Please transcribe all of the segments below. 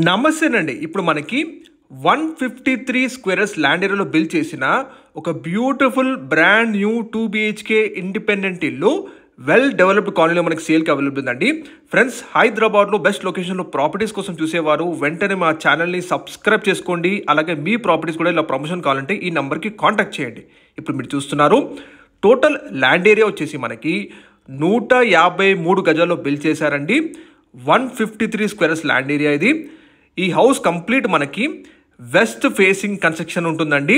నమస్తేనండి. ఇప్పుడు మనకి 153 squares land ఏరియాలో బిల్డ్ చేసిన ఒక beautiful brand new 2 BHK independent ఇల్లు వెల్ డెవలప్డ్ కాలనీలో మనకి సేల్కి అవైలబుల్ ఉందండి. ఫ్రెండ్స్, హైదరాబాద్లో బెస్ట్ లొకేషన్లో ప్రాపర్టీస్ కోసం చూసేవారు వెంటనే మా ఛానల్ని సబ్స్క్రైబ్ చేసుకోండి. అలాగే మీ ప్రాపర్టీస్ కూడా ఇలా ప్రమోషన్ కావాలంటే ఈ నెంబర్కి కాంటాక్ట్ చేయండి. ఇప్పుడు మీరు చూస్తున్నారు టోటల్ ల్యాండ్ ఏరియా వచ్చేసి మనకి 153 గజాల్లో బిల్డ్ చేశారండి. 153 స్క్వేర్స్ ల్యాండ్ ఏరియా ఇది. ఈ హౌస్ కంప్లీట్ మనకి వెస్ట్ ఫేసింగ్ కన్స్ట్రక్షన్ ఉంటుందండి.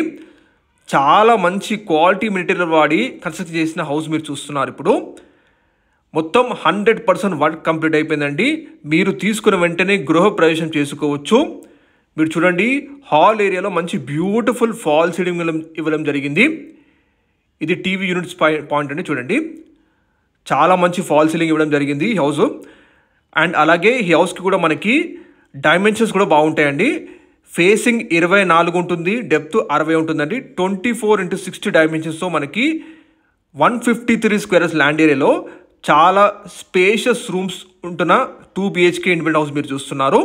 చాలా మంచి క్వాలిటీ మెటీరియల్ వాడి కన్స్ట్రక్ట్ చేసిన హౌస్ మీరు చూస్తున్నారు. ఇప్పుడు మొత్తం 100% వర్క్ కంప్లీట్ అయిపోయిందండి. మీరు తీసుకున్న వెంటనే గృహప్రవేశం చేసుకోవచ్చు. మీరు చూడండి, హాల్ ఏరియాలో మంచి బ్యూటిఫుల్ ఫాల్ సీలింగ్ ఇవ్వడం జరిగింది. ఇది టీవీ యూనిట్స్ పాయింట్ అండి. చూడండి, చాలా మంచి ఫాల్ సీలింగ్ ఇవ్వడం జరిగింది ఈ హౌస్. అండ్ అలాగే ఈ హౌస్కి కూడా మనకి డైమెన్షన్స్ కూడా బాగుంటాయండి. ఫేసింగ్ 24 ఉంటుంది, డెప్త్ 60 ఉంటుందండి. 24x60 డైమెన్షన్స్తో మనకి 153 స్క్వేర్స్ ల్యాండ్ ఏరియాలో చాలా స్పేషియస్ రూమ్స్ ఉంటున్న 2 BHK ఇండిపెండెంట్ హౌస్ మీరు చూస్తున్నారు.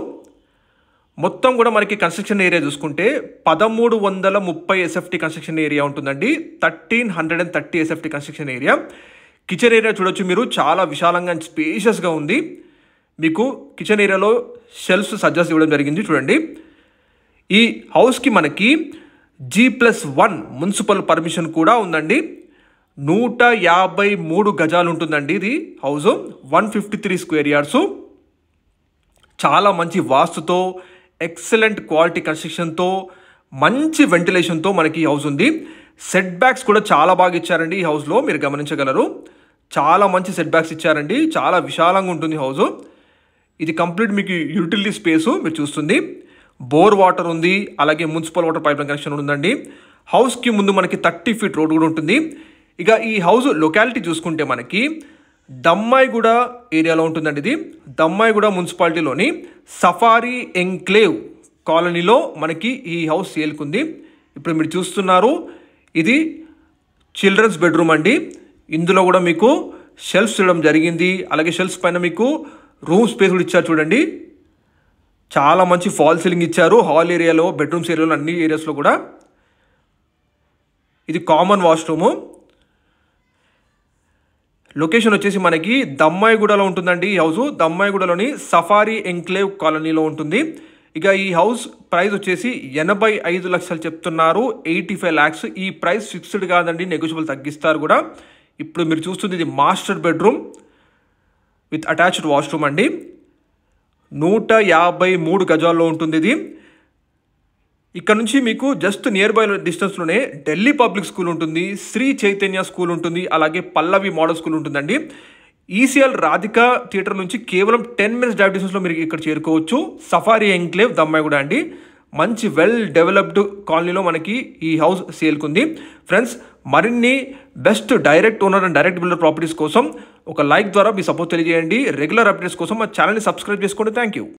మొత్తం కూడా మనకి కన్స్ట్రక్షన్ ఏరియా చూసుకుంటే 1330 SFT కన్స్ట్రక్షన్ ఏరియా ఉంటుందండి. 1330 SFT construction area. Kitchen area చూడొచ్చు మీరు, చాలా విశాలంగా స్పేషియస్గా ఉంది. మీకు కిచెన్ ఏరియాలో షెల్ఫ్స్ సజెస్ట్ ఇవ్వడం జరిగింది. చూడండి, ఈ హౌస్కి మనకి G+1 మున్సిపల్ పర్మిషన్ కూడా ఉందండి. 153 గజాలు ఉంటుందండి ఇది హౌస్. 153 square yards. చాలా మంచి వాస్తుతో, ఎక్సలెంట్ క్వాలిటీ కన్స్ట్రక్షన్తో, మంచి వెంటిలేషన్తో మనకి ఈ హౌస్ ఉంది. సెట్ బ్యాక్స్ కూడా చాలా బాగా ఇచ్చారండి ఈ హౌస్లో, మీరు గమనించగలరు. చాలా మంచి సెట్ బ్యాక్స్ ఇచ్చారండి. చాలా విశాలంగా ఉంటుంది హౌస్. ఇది కంప్లీట్ మీకు యూటిలిటీ స్పేసు మీరు చూస్తుంది. బోర్ వాటర్ ఉంది, అలాగే municipal water pipe line connection ఉందండి. హౌస్కి ముందు మనకి 30 ఫీట్ రోడ్ కూడా ఉంటుంది. ఇక ఈ హౌస్ లొకాలిటీ చూసుకుంటే మనకి దమ్మాయిగూడ ఏరియాలో ఉంటుందండి. ఇది దమ్మాయిగూడ మున్సిపాలిటీలోని సఫారీ ఎంక్లేవ్ కాలనీలో మనకి ఈ హౌస్ సేల్కుంది. ఇప్పుడు మీరు చూస్తున్నారు, ఇది చిల్డ్రన్స్ బెడ్రూమ్ అండి. ఇందులో కూడా మీకు షెల్ఫ్స్ ఇవ్వడం జరిగింది. అలాగే షెల్ఫ్స్ పైన మీకు రూమ్ స్పేస్ కూడా ఇచ్చారు. చూడండి, చాలా మంచి ఫాల్ సీలింగ్ ఇచ్చారు. హాల్ ఏరియాలో, బెడ్రూమ్స్ ఏరియాలో, అన్ని ఏరియాస్లో కూడా. ఇది కామన్ వాష్రూము. లొకేషన్ వచ్చేసి మనకి దమ్మాయిగూడలో ఉంటుందండి ఈ హౌస్. దమ్మాయిగూడలోని సఫారీ ఎంక్లేవ్ కాలనీలో ఉంటుంది. ఇక ఈ హౌస్ ప్రైస్ వచ్చేసి 85 లక్షలు చెప్తున్నారు. 85 lakhs. ఈ ప్రైస్ ఫిక్స్డ్ కాదండి, నెగోషియబుల్ తగ్గిస్తారు కూడా. ఇప్పుడు మీరు చూస్తుంది ఇది master bedroom with attached washroom అండి. 153 గజాల్లో ఉంటుంది ఇది. ఇక్కడ నుంచి మీకు జస్ట్ నియర్ బై డిస్టెన్స్లోనే ఢిల్లీ పబ్లిక్ స్కూల్ ఉంటుంది, శ్రీ చైతన్య స్కూల్ ఉంటుంది, అలాగే పల్లవి మోడల్ స్కూల్ ఉంటుందండి. ECL రాధికా థియేటర్ నుంచి కేవలం 10 minutes డ్రైవ్ డిస్టెన్స్లో మీరు ఇక్కడ చేరుకోవచ్చు. సఫారీ ఎంక్లేవ్ దమ్మాయిగూడ అండి. మంచి వెల్ డెవలప్డ్ కాలనీలో మనకి ఈ హౌస్ సేల్కుంది. ఫ్రెండ్స్, మరిన్ని best direct owner and direct builder properties కోసం ఒక లైక్ ద్వారా మీ సపోర్ట్ తెలియజేయండి. రెగ్యులర్ అప్డేట్స్ కోసం మా ఛానల్ని సబ్స్క్రైబ్ చేసుకోండి. Thank you.